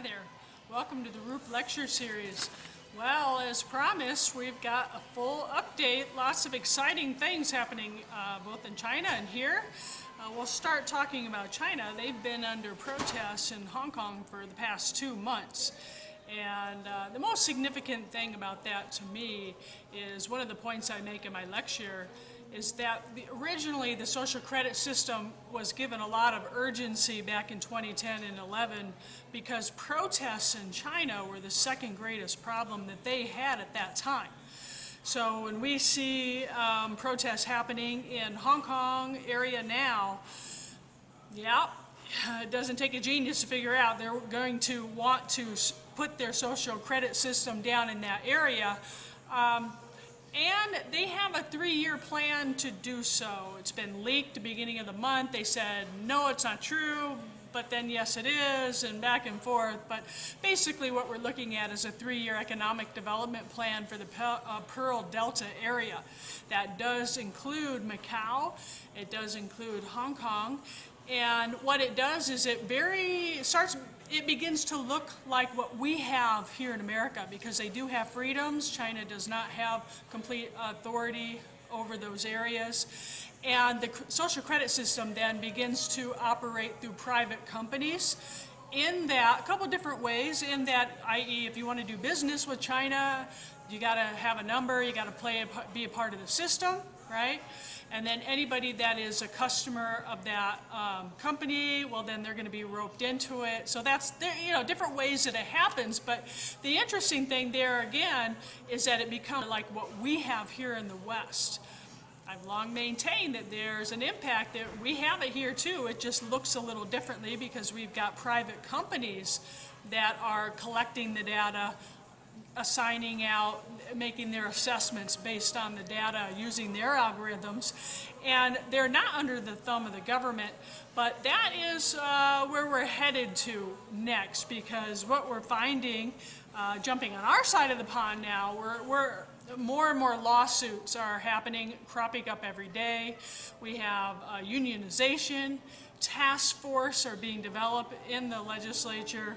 there. Welcome to the ROOP Lecture Series. Well, as promised, we've got a full update, lots of exciting things happening both in China and here. We'll start talking about China. They've been under protests in Hong Kong for the past 2 months. And the most significant thing about that to me is one of the points I make in my lecture is that originally the social credit system was given a lot of urgency back in 2010 and 11 because protests in China were the second greatest problem that they had at that time. So when we see protests happening in Hong Kong area now, yeah, it doesn't take a genius to figure out they're going to want to put their social credit system down in that area. And they have a 3-year plan to do so. It's been leaked at the beginning of the month. They said, no, it's not true, but then yes, it is, and back and forth. But basically what we're looking at is a 3-year economic development plan for the Pearl Delta area. That does include Macau. It does include Hong Kong. And what it does is it begins to look like what we have here in America because they do have freedoms. China does not have complete authority over those areas. And the social credit system then begins to operate through private companies in that, a couple different ways, in that, i.e., if you want to do business with China, you got to have a number, you got to be a part of the system, right? And then anybody that is a customer of that company, well, then they're going to be roped into it. So that's, different ways that it happens. But the interesting thing there, again, is that it becomes like what we have here in the West. I've long maintained that there's an impact that we have it here, too. It just looks a little differently because we've got private companies that are collecting the data, assigning out, making their assessments based on the data, using their algorithms, and they're not under the thumb of the government, but that is where we're headed to next, because what we're finding, jumping on our side of the pond now, we're more and more lawsuits are happening, cropping up every day. We have unionization, task force are being developed in the legislature,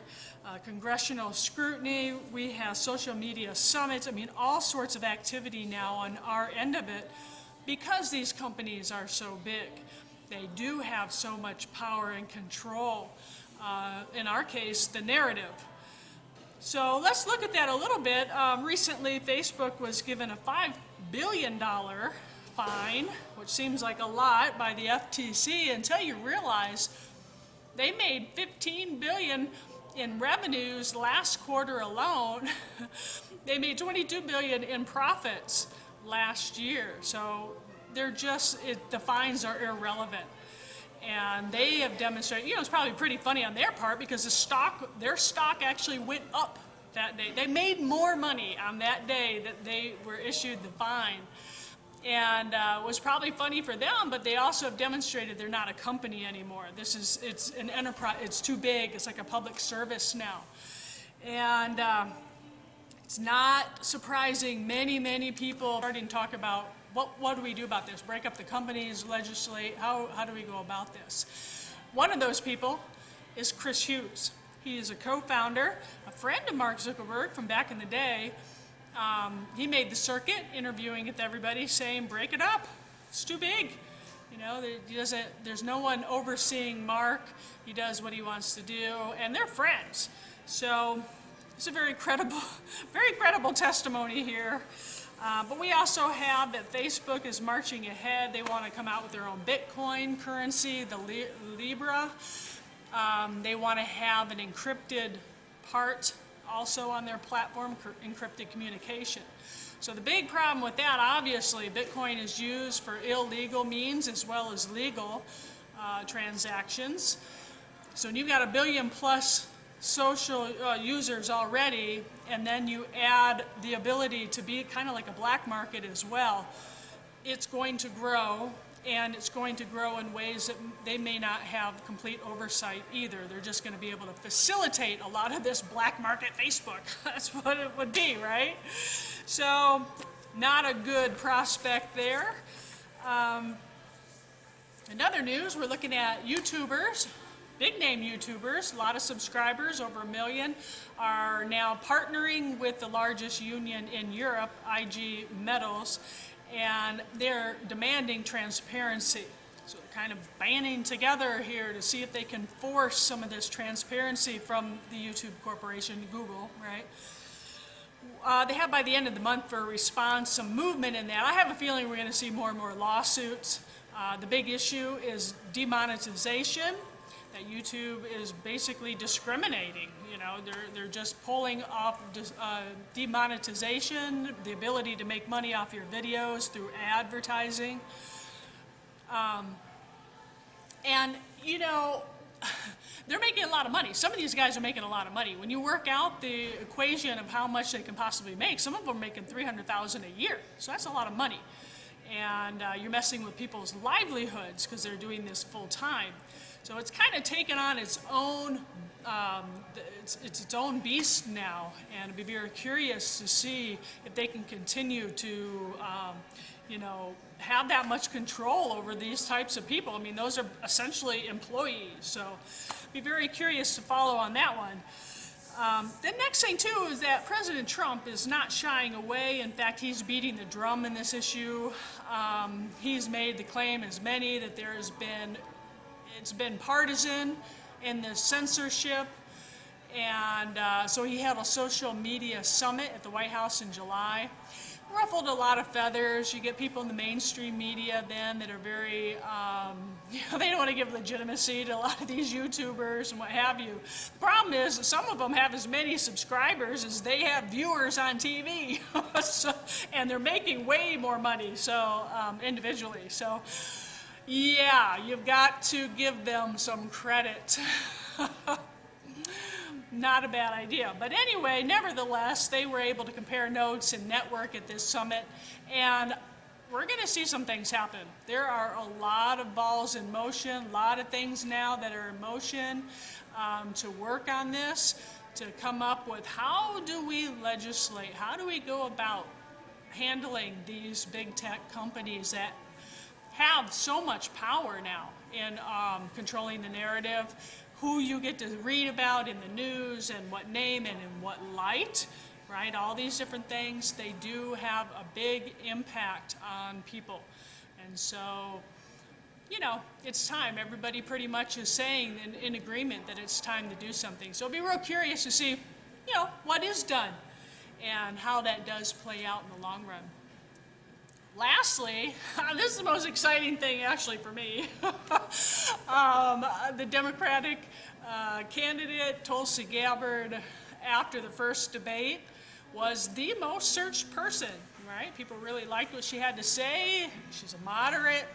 congressional scrutiny, we have social media summits, all sorts of activity now on our end of it because these companies are so big. They do have so much power and control, in our case, the narrative. So let's look at that a little bit. Recently, Facebook was given a $5 billion fine, which seems like a lot, by the FTC until you realize they made $15 billion in revenues last quarter alone. They made $22 billion in profits last year. So they're just, the fines are irrelevant. And they have demonstrated, it's probably pretty funny on their part because their stock actually went up that day. They made more money on that day that they were issued the fine. And it was probably funny for them, but they also have demonstrated they're not a company anymore. It's an enterprise, it's too big, it's like a public service now. And it's not surprising, many people are starting to talk about what do we do about this? Break up the companies, legislate, how do we go about this? One of those people is Chris Hughes. He is a co-founder, a friend of Mark Zuckerberg from back in the day. He made the circuit, interviewing with everybody, saying, break it up, it's too big. There's no one overseeing Mark. He does what he wants to do, and they're friends. So it's a very credible testimony here. But we also have that Facebook is marching ahead. They want to come out with their own Bitcoin currency, the Libra. They want to have an encrypted part also on their platform, encrypted communication. So the big problem with that, obviously, Bitcoin is used for illegal means as well as legal transactions. So when you've got 1 billion plus social users already, and then you add the ability to be kind of like a black market as well, it's going to grow, and it's going to grow in ways that they may not have complete oversight either. They're just going to be able to facilitate a lot of this black market Facebook. That's what it would be, right? So not a good prospect there. In other news, we're looking at YouTubers big name YouTubers, a lot of subscribers, over 1 million, are now partnering with the largest union in Europe, IG Metals, and they're demanding transparency. So they're kind of banding together here to see if they can force some of this transparency from the YouTube corporation, Google, right? They have by the end of the month for a response some movement in that. I have a feeling we're going to see more and more lawsuits. The big issue is demonetization, that YouTube is basically discriminating. You know, they're just pulling off demonetization, the ability to make money off your videos through advertising. And, you know, they're making a lot of money. Some of these guys are making a lot of money. When you work out the equation of how much they can possibly make, some of them are making $300,000 a year. So that's a lot of money. And you're messing with people's livelihoods because they're doing this full time. So it's kind of taken on its own, its own beast now. And I'd be very curious to see if they can continue to, you know, have that much control over these types of people. I mean, those are essentially employees. So be very curious to follow on that one. The next thing, too, is that President Trump is not shying away. In fact, he's beating the drum in this issue. He's made the claim, as many, that it's been partisan in the censorship. And so he had a social media summit at the White House in July. Ruffled a lot of feathers. You get people in the mainstream media then that are very, you know, they don't want to give legitimacy to a lot of these YouTubers and what have you. The problem is that some of them have as many subscribers as they have viewers on TV. So, and they're making way more money, so individually. So yeah, you've got to give them some credit. Not a bad idea. But anyway, nevertheless, they were able to compare notes and network at this summit, and we're going to see some things happen. There are a lot of balls in motion, a lot of things now that are in motion to work on this, to come up with how do we legislate, how do we go about handling these big tech companies that have so much power now in controlling the narrative, who you get to read about in the news and what name and in what light, right? All these different things, they do have a big impact on people. And so, you know, it's time. Everybody pretty much is saying in agreement that it's time to do something. So I'll be real curious to see, you know, what is done and how that does play out in the long run. Lastly, this is the most exciting thing actually for me. The Democratic candidate, Tulsi Gabbard, after the first debate, was the most searched person, right? People really liked what she had to say. She's a moderate.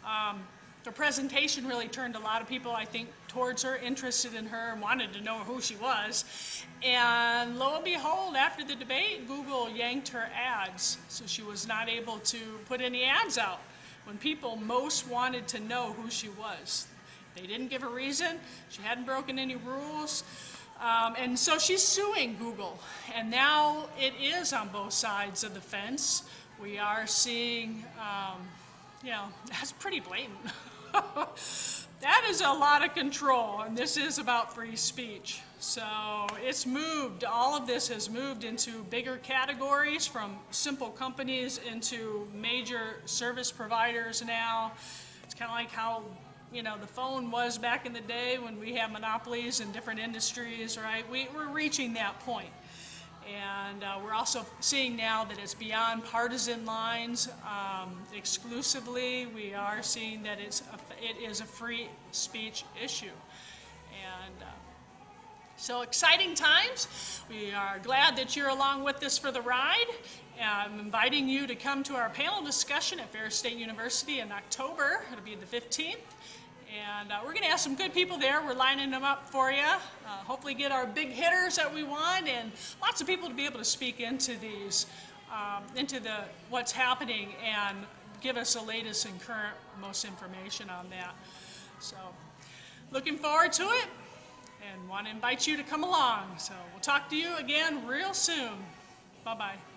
Her presentation really turned a lot of people, I think, towards her, interested in her, and wanted to know who she was. And lo and behold, after the debate, Google yanked her ads, so she was not able to put any ads out when people most wanted to know who she was. They didn't give a reason. She hadn't broken any rules. And so she's suing Google. And now it is on both sides of the fence. We are seeing, you know, that's pretty blatant. That is a lot of control, and this is about free speech. So it's moved, all of this has moved into bigger categories, from simple companies into major service providers now. It's kind of like how, you know, the phone was back in the day when we had monopolies in different industries, right? We're reaching that point. And we're also seeing now that it's beyond partisan lines exclusively. We are seeing that it is a free speech issue. And so exciting times. We are glad that you're along with us for the ride. I'm inviting you to come to our panel discussion at Ferris State University in October. It'll be the 15th. And we're going to have some good people there. We're lining them up for you. Hopefully get our big hitters that we want, and lots of people to be able to speak into these, what's happening, and give us the latest and current most information on that. So looking forward to it, and want to invite you to come along. So we'll talk to you again real soon. Bye-bye.